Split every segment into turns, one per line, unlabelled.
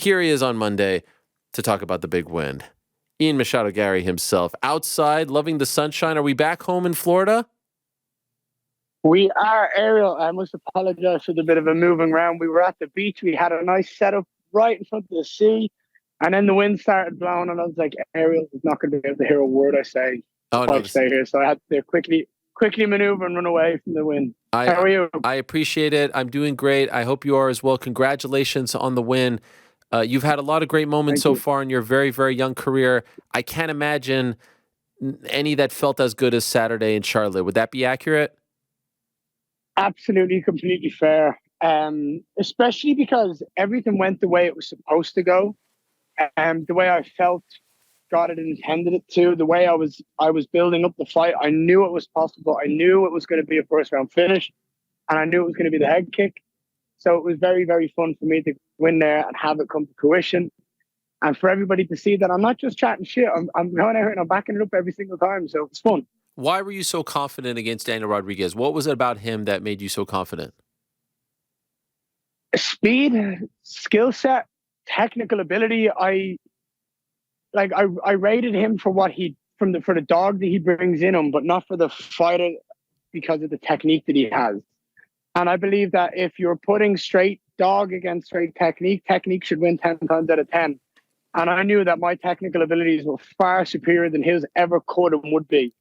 here he is on Monday to talk about the big win. Ian Machado Garry himself, outside, loving the sunshine. Are we back home in Florida?
We are, Ariel. I must apologize for the bit of a moving around. We were at the beach. We had a nice setup right in front of the sea. And then the wind started blowing. And I was like, Ariel is not going to be able to hear a word I say if I stay here. So I had to quickly maneuver and run away from the wind. How are you?
I appreciate it. I'm doing great. I hope you are as well. Congratulations on the win. You've had a lot of great moments so far in your very, very young career. I can't imagine any that felt as good as Saturday in Charlotte. Would that be accurate?
Absolutely, completely fair. Especially because everything went the way it was supposed to go. The way I felt God had intended it to, the way I was building up the fight. I knew it was possible. I knew it was going to be a first round finish, and I knew it was going to be the head kick. So it was very, very fun for me to win there and have it come to fruition. And for everybody to see that I'm not just chatting shit. I'm going out here and I'm backing it up every single time. So it's fun.
Why were you so confident against Daniel Rodriguez? What was it about him that made you so confident?
Speed, skill set, technical ability. I rated him for what for the dog that he brings in him, but not for the fighter because of the technique that he has. And I believe that if you're putting straight dog against straight technique should win 10 times out of 10. And I knew that my technical abilities were far superior than his ever could and would be.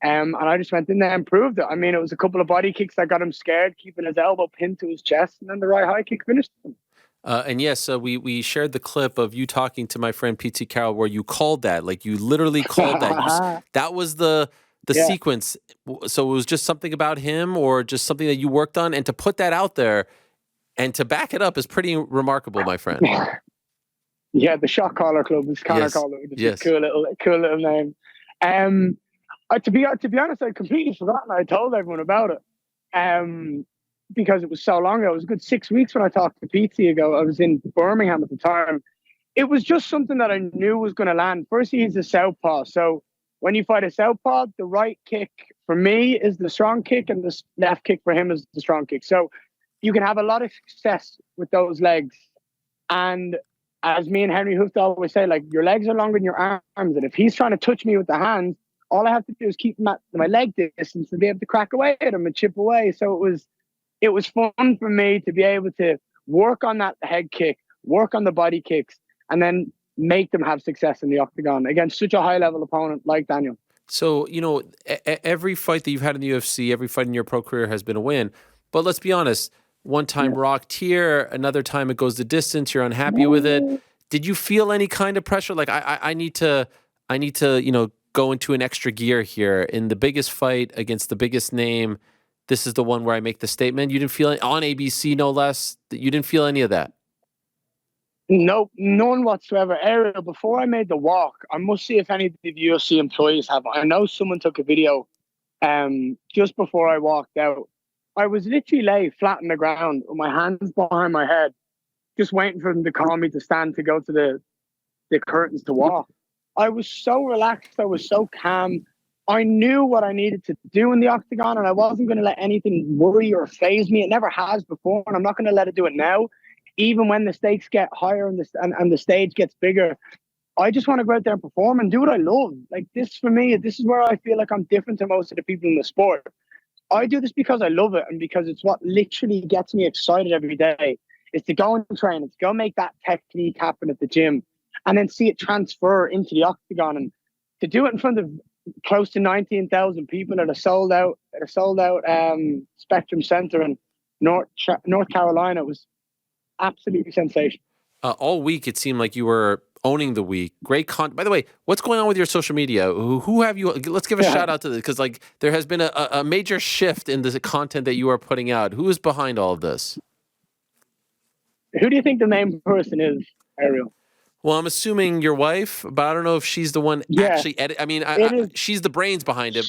And I just went in there and proved it. I mean, it was a couple of body kicks that got him scared, keeping his elbow pinned to his chest, and then the right high kick finished him.
And yes, we shared the clip of you talking to my friend P.T. Carroll where you called that. Like, you literally called that. That was the sequence. So it was just something about him or just something that you worked on? And to put that out there and to back it up is pretty remarkable, my friend.
Yeah, the Shot Caller Club is Connor Caller. It's a cool little name. To be honest, I'd completely forgotten. I told everyone about it. Because it was so long ago. It was a good 6 weeks when I talked to PT ago. I was in Birmingham at the time. It was just something that I knew was going to land. Firstly, he's a southpaw. So when you fight a southpaw, the right kick for me is the strong kick and the left kick for him is the strong kick. So you can have a lot of success with those legs. And as me and Henry Hooft always say, like, your legs are longer than your arms. And if he's trying to touch me with the hands, all I have to do is keep him at my leg distance and be able to crack away at him and chip away. So it was fun for me to be able to work on that head kick, work on the body kicks, and then make them have success in the octagon against such a high-level opponent like Daniel.
So, every fight that you've had in the UFC, every fight in your pro career has been a win. But let's be honest, one time rocked here, another time it goes the distance, you're unhappy with it. Did you feel any kind of pressure? Like, I need to, go into an extra gear here in the biggest fight against the biggest name. This is the one where I make the statement. You didn't feel it on ABC, no less. You didn't feel any of that.
Nope, none whatsoever. Ariel, before I made the walk, I must see if any of the UFC employees have. I know someone took a video just before I walked out. I was literally lay flat on the ground with my hands behind my head, just waiting for them to call me to stand to go to the curtains to walk. I was so relaxed. I was so calm. I knew what I needed to do in the octagon, and I wasn't going to let anything worry or faze me. It never has before, and I'm not going to let it do it now. Even when the stakes get higher and the stage gets bigger, I just want to go out there and perform and do what I love. Like, this, for me, this is where I feel like I'm different to most of the people in the sport. I do this because I love it and because it's what literally gets me excited every day. Is to go and train, it's to go make that technique happen at the gym, and then see it transfer into the octagon, and to do it in front of close to 19,000 people at a sold out Spectrum Center in North Carolina was absolutely sensational.
All week it seemed like you were owning the week. Great content. By the way, what's going on with your social media? Who have you? Let's give a shout out to this, because like there has been a major shift in the content that you are putting out. Who is behind all of this?
Who do you think the main person is, Ariel?
Well, I'm assuming your wife, but I don't know if she's the one actually edit. I mean, she's the brains behind it.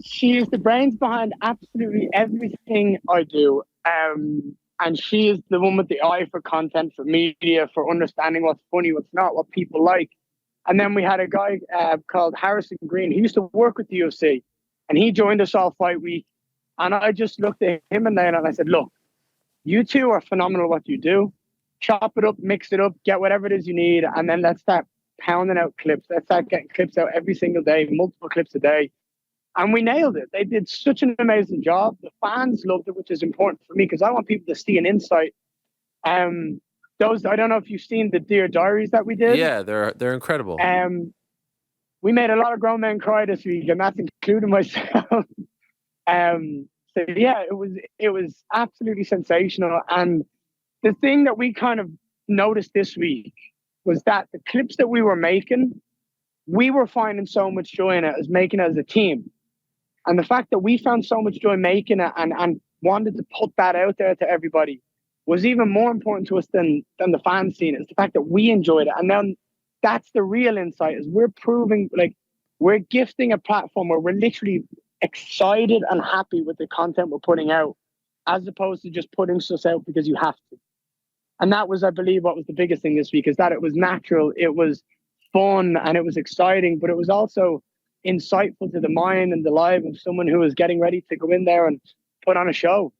She is the brains behind absolutely everything I do. And she is the one with the eye for content, for media, for understanding what's funny, what's not, what people like. And then we had a guy called Harrison Green. He used to work with the UFC, and he joined us all fight week. And I just looked at him and I said, look, you two are phenomenal at what you do. chop it up, mix it up, get whatever it is you need, and then let's start pounding out clips. Let's start getting clips out every single day, multiple clips a day. And we nailed it. They did such an amazing job. The fans loved it, which is important for me because I want people to see an insight. Those, I don't know if you've seen the Dear Diaries that we did.
Yeah, they're incredible.
We made a lot of grown men cry this week, and that's including myself. So yeah, it was absolutely sensational. And the thing that we kind of noticed this week was that the clips that we were making, we were finding so much joy in it as making it as a team. And the fact that we found so much joy making it and wanted to put that out there to everybody was even more important to us than the fan scene. It's the fact that we enjoyed it. And then that's the real insight, is we're proving, like, we're gifting a platform where we're literally excited and happy with the content we're putting out, as opposed to just putting stuff out because you have to. And that was, I believe, what was the biggest thing this week, is that it was natural, it was fun, and it was exciting, but it was also insightful to the mind and the life of someone who is getting ready to go in there and put on a show.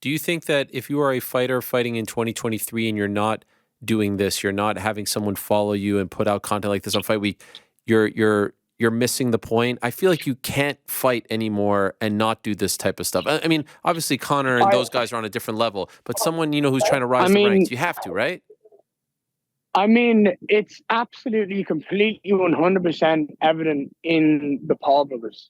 Do you think that if you are a fighter fighting in 2023 and you're not doing this, you're not having someone follow you and put out content like this on Fight Week, you're missing the point? I feel like you can't fight anymore and not do this type of stuff. I mean, obviously Connor and those guys are on a different level, but someone, who's trying to rise the ranks, you have to, right?
I mean, it's absolutely, completely, 100% evident in the Paul brothers.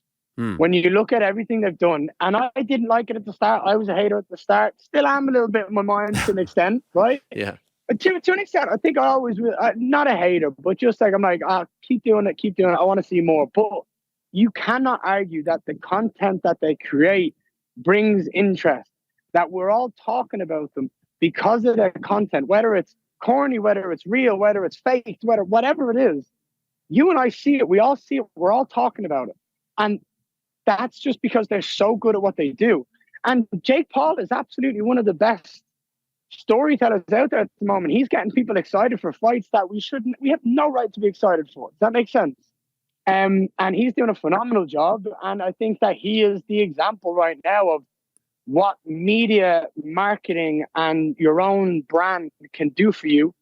When you look at everything they've done, and I didn't like it at the start. I was a hater at the start. Still am a little bit in my mind to an extent, right?
Yeah.
But to an extent, I think I always will. Not a hater, but just like, I'm like, keep doing it, keep doing it. I want to see more. But you cannot argue that the content that they create brings interest, that we're all talking about them because of their content, whether it's corny, whether it's real, whether it's fake, whatever it is. You and I see it. We all see it. We're all talking about it. And that's just because they're so good at what they do. And Jake Paul is absolutely one of the best storytellers out there at the moment. He's getting people excited for fights that we have no right to be excited for. Does that make sense? And he's doing a phenomenal job. And I think that he is the example right now of what media marketing and your own brand can do for you.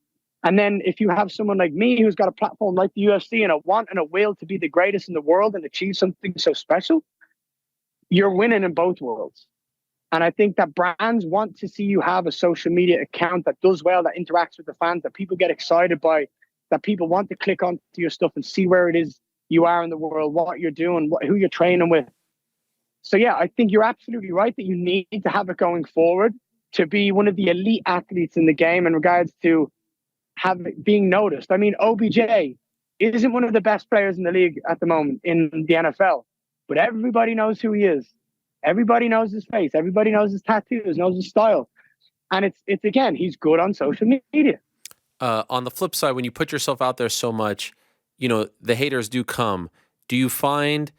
And then if you have someone like me who's got a platform like the UFC and a want and a will to be the greatest in the world and achieve something so special, you're winning in both worlds. And I think that brands want to see you have a social media account that does well, that interacts with the fans, that people get excited by, that people want to click onto your stuff and see where it is you are in the world, what you're doing, who you're training with. So yeah, I think you're absolutely right that you need to have it going forward to be one of the elite athletes in the game in regards to being noticed. I mean, OBJ isn't one of the best players in the league at the moment in the NFL, but everybody knows who he is. Everybody knows his face. Everybody knows his tattoos, knows his style. And it's again, he's good on social media.
On the flip side, when you put yourself out there so much, the haters do come. Do you find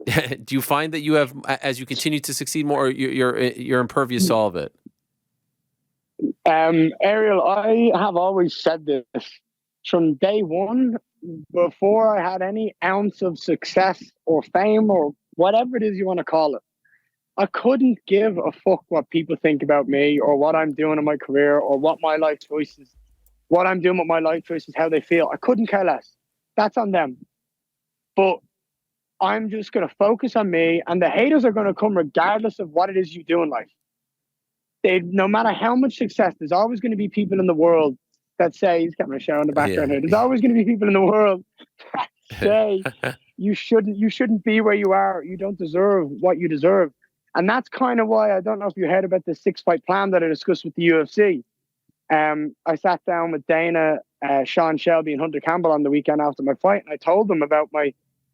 that you have, as you continue to succeed more, you're impervious to all of it?
Ariel, I have always said this from day one, before I had any ounce of success or fame or whatever it is you want to call it. I couldn't give a fuck what people think about me or what I'm doing in my career or what my life choices, what I'm doing with my life choices, how they feel. I couldn't care less. That's on them. But I'm just going to focus on me, and the haters are going to come regardless of what it is you do in life. No matter how much success, there's always going to be people in the world that say, he's got my show in the background here. There's always going to be people in the world that say you shouldn't be where you are. You don't deserve what you deserve. And that's kind of why, I don't know if you heard about the 6-fight plan that I discussed with the UFC. I sat down with Dana, Sean Shelby, and Hunter Campbell on the weekend after my fight, and I told them about my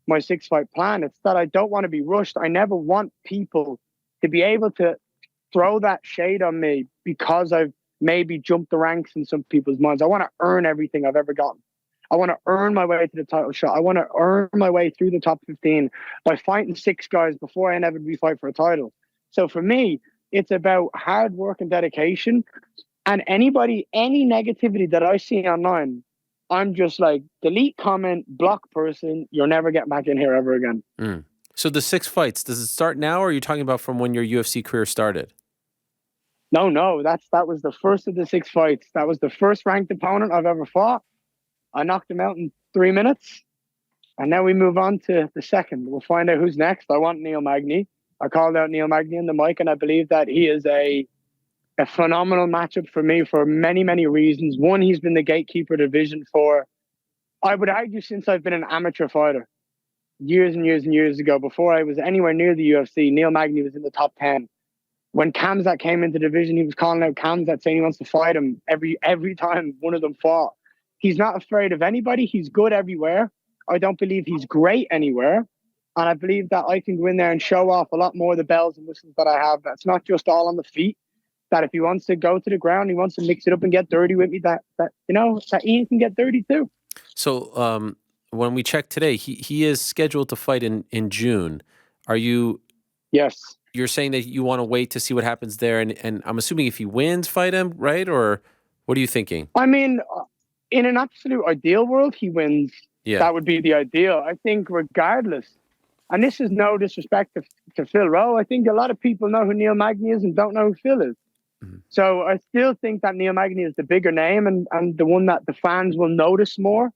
6-fight plan. It's that I don't want to be rushed. I never want people to be able to throw that shade on me because I've maybe jumped the ranks in some people's minds. I want to earn everything I've ever gotten. I want to earn my way to the title shot. I want to earn my way through the top 15 by fighting 6 guys before I inevitably fight for a title. So for me, it's about hard work and dedication. And any negativity that I see online, I'm just like, delete comment, block person. You're never getting back in here ever again.
So the 6 fights, does it start now, or are you talking about from when your UFC career started?
No, that was the first of the 6 fights. That was the first ranked opponent I've ever fought. I knocked him out in 3 minutes. And now we move on to the second. We'll find out who's next. I want Neil Magny. I called out Neil Magny in the mic, and I believe that he is a phenomenal matchup for me for many, many reasons. One, he's been the gatekeeper division for, I would argue, since I've been an amateur fighter. Years and years and years ago, before I was anywhere near the UFC, Neil Magny was in the top 10. When Kamzat came into division, he was calling out Kamzat, saying he wants to fight him every time one of them fought. He's not afraid of anybody. He's good everywhere. I don't believe he's great anywhere. And I believe that I can go in there and show off a lot more of the bells and whistles that I have. That's not just all on the feet. That if he wants to go to the ground, he wants to mix it up and get dirty with me, that Ian can get dirty too.
So when we check today, he is scheduled to fight in June. Are you?
Yes.
You're saying that you want to wait to see what happens there, and I'm assuming if he wins, fight him, right? Or what are you thinking?
I mean, in an absolute ideal world, he wins.
Yeah.
That would be the ideal. I think regardless, and this is no disrespect to Phil Rowe, I think a lot of people know who Neil Magny is and don't know who Phil is. Mm-hmm. So I still think that Neil Magny is the bigger name and the one that the fans will notice more.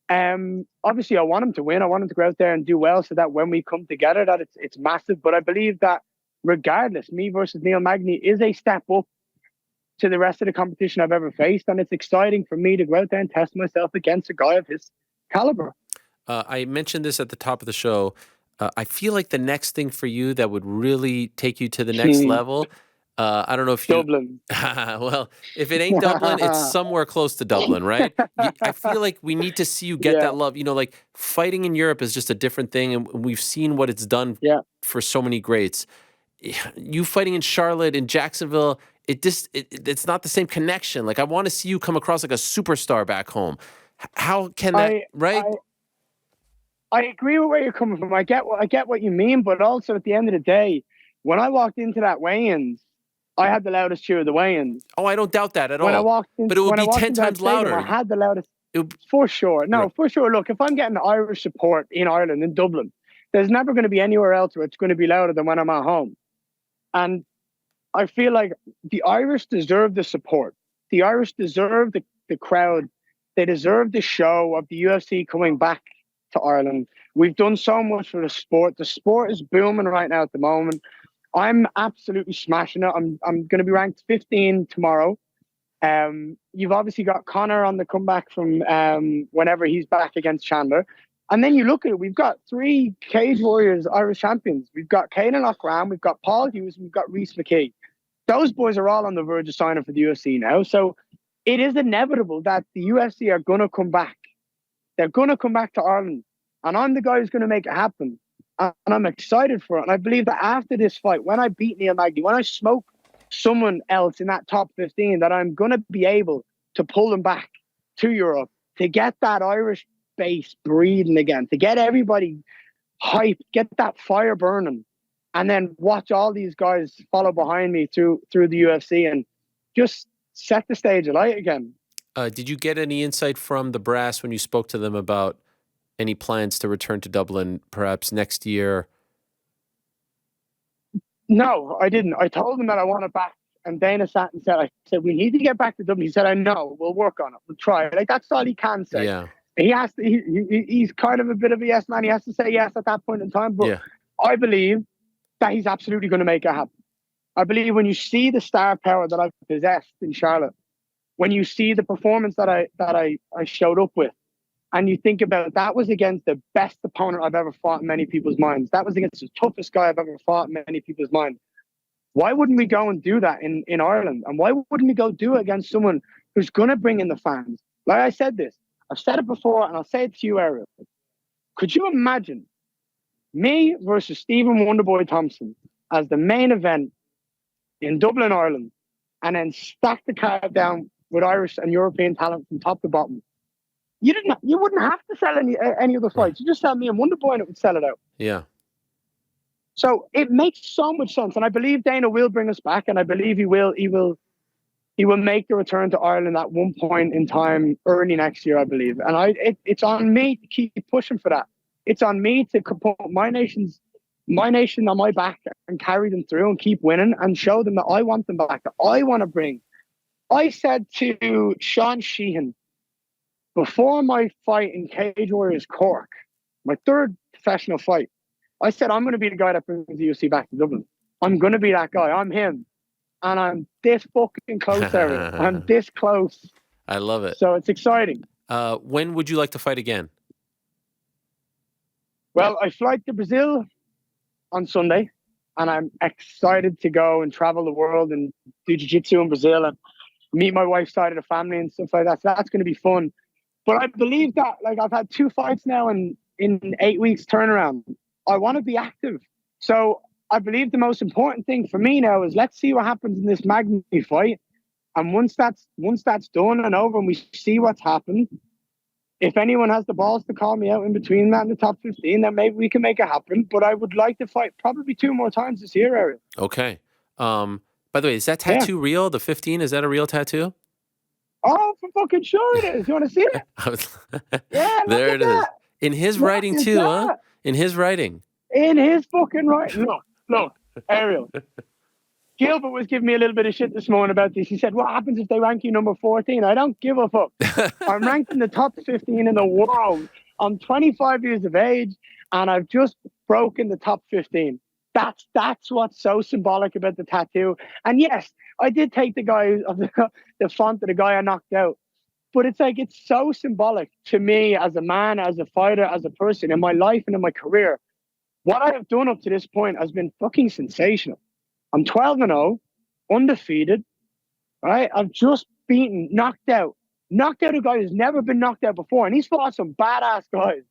Obviously, I want him to win. I want him to go out there and do well so that when we come together, that it's massive. But I believe that regardless, me versus Neil Magny is a step up to the rest of the competition I've ever faced. And it's exciting for me to go out there and test myself against a guy of his caliber.
I mentioned this at the top of the show. I feel like the next thing for you that would really take you to the next level, I don't know if you...
Dublin.
Well, if it ain't Dublin, it's somewhere close to Dublin, right? I feel like we need to see you get that love. You know, like fighting in Europe is just a different thing, and we've seen what it's done for so many greats. You fighting in Charlotte, in Jacksonville, it's not the same connection. Like, I want to see you come across like a superstar back home. How can that, right?
I agree with where you're coming from. I get what you mean, but also at the end of the day, when I walked into that weigh-ins, I had the loudest cheer of the weigh-ins.
Oh, I don't doubt that at
when
all.
I walked in,
but it would be 10
times
louder.
I had the loudest, for sure. No, for sure. Look, if I'm getting Irish support in Ireland, in Dublin, there's never going to be anywhere else where it's going to be louder than when I'm at home. And I feel like the Irish deserve the support. The Irish deserve the crowd. They deserve the show of the UFC coming back to Ireland. We've done so much for the sport. The sport is booming right now at the moment. I'm absolutely smashing it. I'm going to be ranked 15 tomorrow. You've obviously got Conor on the comeback from whenever he's back against Chandler. And then you look at it, we've got 3 Cage Warriors Irish champions. We've got Caelan Loughran, we've got Paul Hughes, and we've got Rhys McKee. Those boys are all on the verge of signing for the UFC now. So it is inevitable that the UFC are going to come back. They're going to come back to Ireland. And I'm the guy who's going to make it happen. And I'm excited for it. And I believe that after this fight, when I beat Neil Magny, when I smoke someone else in that top 15, that I'm going to be able to pull them back to Europe, to get that Irish base breathing again, to get everybody hyped, get that fire burning, and then watch all these guys follow behind me through the UFC and just set the stage alight again.
Did you get any insight from the brass when you spoke to them about any plans to return to Dublin perhaps next year?
No, I didn't. I told them that I want it back. And Dana sat and said, we need to get back to Dublin. He said, I know, we'll work on it. We'll try it. Like, that's all he can say.
Yeah.
He has to, he's kind of a bit of a yes man. He has to say yes at that point in time. But I believe that he's absolutely going to make it happen. I believe when you see the star power that I've possessed in Charlotte, when you see the performance that I showed up with, and you think about it, that was against the best opponent I've ever fought in many people's minds. That was against the toughest guy I've ever fought in many people's minds. Why wouldn't we go and do that in Ireland? And why wouldn't we go do it against someone who's going to bring in the fans? Like I said this, I've said it before, and I'll say it to you, Ariel. Could you imagine me versus Stephen Wonderboy Thompson as the main event in Dublin, Ireland, and then stack the card down with Irish and European talent from top to bottom? You wouldn't have to sell any of the fights. You just sell me and Wonderboy and it would sell it out.
Yeah.
So it makes so much sense. And I believe Dana will bring us back, and I believe he will make the return to Ireland at one point in time early next year, I believe. And it's on me to keep pushing for that. It's on me to put my nation's my nation on my back and carry them through and keep winning and show them that I want them back, that I want to bring. I said to Sean Sheehan before my fight in Cage Warriors Cork, my third professional fight, I said, I'm going to be the guy that brings the UFC back to Dublin. I'm going to be that guy. I'm him. And I'm this fucking close, Ariel. I'm this close.
I love it.
So it's exciting.
When would you like to fight again?
Well, I fly to Brazil on Sunday, and I'm excited to go and travel the world and do jiu-jitsu in Brazil and meet my wife's side of the family and stuff like that. So that's going to be fun. But I believe that, like, I've had 2 fights now in 8 weeks turnaround. I want to be active. So I believe the most important thing for me now is let's see what happens in this Magny fight. And once that's done and over and we see what's happened, if anyone has the balls to call me out in between that and the top 15, then maybe we can make it happen. But I would like to fight probably 2 more times this year, Ariel.
Okay. By the way, is that tattoo real? The 15, is that a real tattoo?
Oh, for fucking sure it is. You want to see it? Yeah,
there it is. In his writing too, huh? In his writing.
In his fucking writing. Look, Ariel. Gilbert was giving me a little bit of shit this morning about this. He said, what happens if they rank you number 14? I don't give a fuck. I'm ranked in the top 15 in the world. I'm 25 years of age, and I've just broken the top 15. That's what's so symbolic about the tattoo. And yes, I did take the guy of the font of the guy I knocked out. But it's like, it's so symbolic to me as a man, as a fighter, as a person in my life and in my career. What I have done up to this point has been fucking sensational. I'm 12-0, undefeated, right? I've just knocked out a guy who's never been knocked out before. And he's fought some badass guys.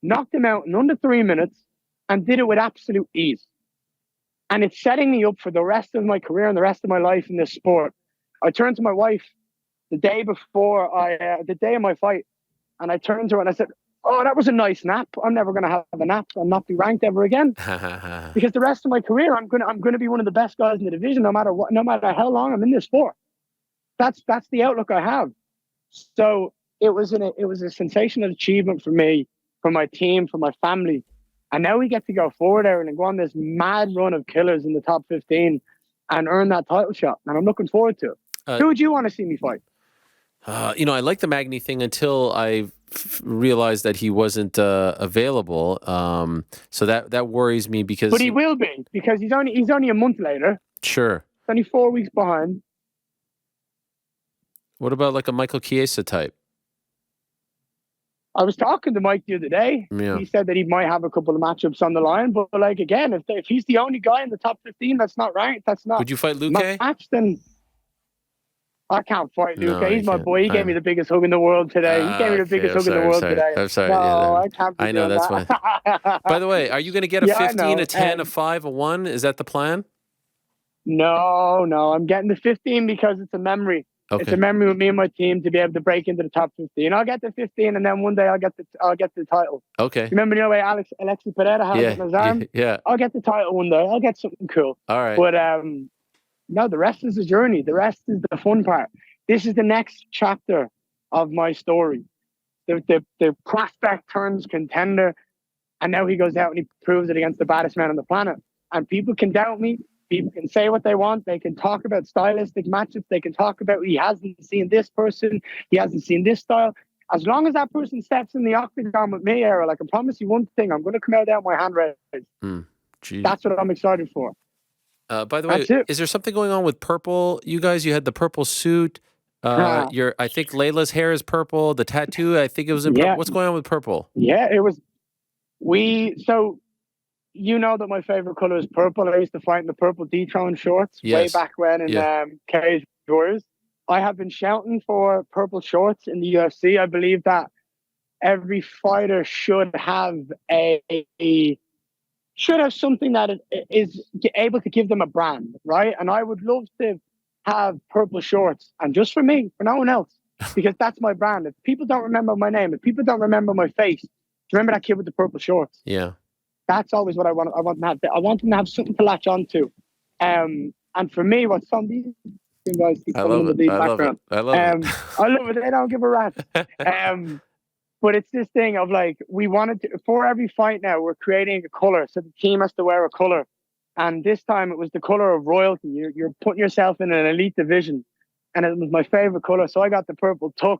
Knocked him out in under 3 minutes and did it with absolute ease. And it's setting me up for the rest of my career and the rest of my life in this sport. I turned to my wife the day before the day of my fight, and I turned to her and I said, oh, that was a nice nap. I'm never going to have a nap and not be ranked ever again. Because the rest of my career, I'm going to be one of the best guys in the division, no matter how long I'm in this sport. That's the outlook I have. So it was a sensational achievement for me, for my team, for my family. And now we get to go forward, Aaron, and go on this mad run of killers in the top 15 and earn that title shot. And I'm looking forward to it. Who would you want to see me fight?
I like the Magny thing until I realized that he wasn't available. So that worries me because.
But he will be, because he's only a month later.
Sure.
He's only 4 weeks behind.
What about like a Michael Chiesa type?
I was talking to Mike the other day.
Yeah.
He said that he might have a couple of matchups on the line, but like again, if he's the only guy in the top 15 that's not ranked, that's not.
Would you fight Luque?
Match, then I can't fight Luque.
No,
he's my boy. He gave me the biggest hug in the world today. He gave me the biggest hug in the world today.
I'm sorry.
No, I can't.
I know that's fine. By the way, are you going to get a 15, a 10, a 5, a 1? Is that the plan?
No. I'm getting the 15 because it's a memory. Okay. It's a memory with me and my team to be able to break into the top 15. I'll get the 15, and then one day I'll get the title.
Okay.
Remember the way Alexi Pereira had it in his arm?
Yeah.
I'll get the title one day. I'll get something cool.
All right.
But no, the rest is the journey. The rest is the fun part. This is the next chapter of my story. The prospect turns contender, and now he goes out and he proves it against the baddest man on the planet. And people can doubt me. People can say what they want. They can talk about stylistic matchups. They can talk about he hasn't seen this person. He hasn't seen this style. As long as that person steps in the octagon with me, Errol, I can promise you one thing. I'm going to come out there with my hand raised. That's what I'm excited for.
By the way, is there something going on with purple? You guys, you had the purple suit. I think Layla's hair is purple. The tattoo, I think it was in purple. What's going on with purple?
Yeah, it was. So you know that my favorite color is purple. I used to fight in the purple dethrone shorts way back when in Cage Warriors. I have been shouting for purple shorts in the UFC. I believe that every fighter should have something that is able to give them a brand, right? And I would love to have purple shorts, and just for me, for no one else, because that's my brand. If people don't remember my name, if people don't remember my face, remember that kid with the purple shorts.
Yeah.
That's always what I want. I want them to have something to latch on to. And for me, what's on these guys keep coming in the background.
I love it.
I love it. They don't give a rat. But it's this thing of like, we wanted to, for every fight now, we're creating a color. So the team has to wear a color. And this time it was the color of royalty. You're putting yourself in an elite division. And it was my favorite color. So I got the purple tux.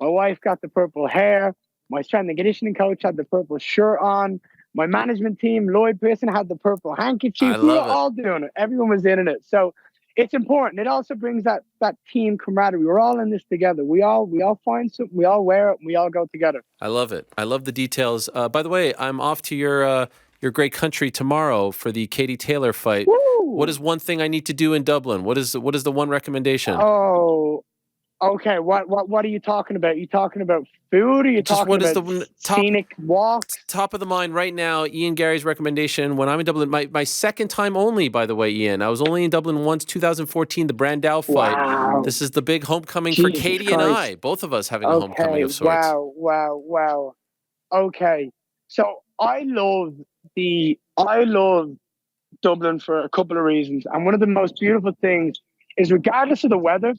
My wife got the purple hair. My strength and conditioning coach had the purple shirt on. My management team, Lloyd Pearson, had the purple
I
handkerchief. We were
love it.
all doing it. Everyone was in it. So it's important. It also brings that team camaraderie. We're all in this together. We all find something. We all wear it. And we all go together.
I love it. I love the details. By the way, I'm off to your great country tomorrow for the Katie Taylor fight. What
Woo!
is one thing I need to do in Dublin? What is the one recommendation?
Oh, okay. What are you talking about? You talking about food? Or are you
Just
talking
what is
about
the
scenic walks?
top of the mind right now? Ian Garry's recommendation when I'm in Dublin. My second time only, by the way, Ian. I was only in Dublin once, 2014, the Brandao fight.
Wow.
This is the big homecoming for
Jesus
Katie and I.
Christ.
Both of us having a homecoming
Okay.
of sorts.
Wow. Okay. So I love Dublin for a couple of reasons. And one of the most beautiful things is, regardless of the weather,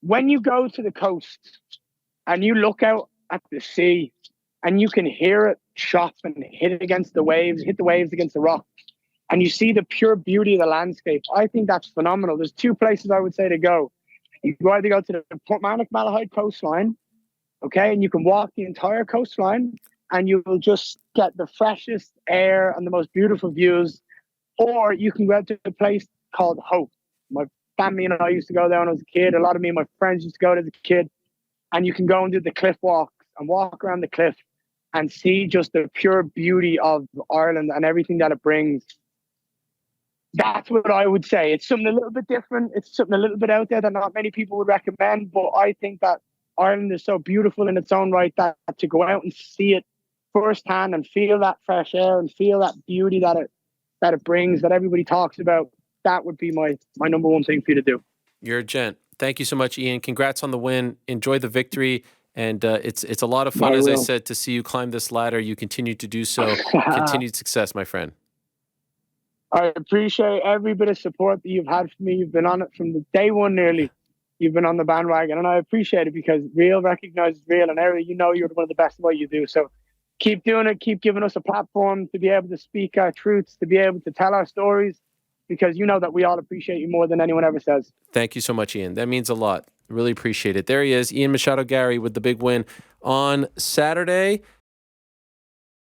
when you go to the coast and you look out at the sea and you can hear it chop and hit the waves against the rock, and you see the pure beauty of the landscape, I think that's phenomenal. There's two places I would say to go. You can either go to the Portmarnock Malahide coastline, okay, and you can walk the entire coastline and you will just get the freshest air and the most beautiful views. Or you can go to a place called Hope. My family and I used to go there when I was a kid. A lot of me and my friends used to go there as a kid. And you can go and do the cliff walks and walk around the cliff and see just the pure beauty of Ireland and everything that it brings. That's what I would say. It's something a little bit different. It's something a little bit out there that not many people would recommend. But I think that Ireland is so beautiful in its own right that to go out and see it firsthand and feel that fresh air and feel that beauty that it brings, that everybody talks about, that would be my number one thing for you to do.
You're a gent. Thank you so much, Ian. Congrats on the win. Enjoy the victory. And it's a lot of fun, as I said, to see you climb this ladder. You continue to do so. Continued success, my friend.
I appreciate every bit of support that you've had for me. You've been on it from the day one nearly. You've been on the bandwagon, and I appreciate it because real recognizes real, and Ari, you know you're one of the best at what you do. So keep doing it. Keep giving us a platform to be able to speak our truths, to be able to tell our stories, because you know that we all appreciate you more than anyone ever says.
Thank you so much, Ian. That means a lot. Really appreciate it. There he is, Ian Machado Garry, with the big win on Saturday.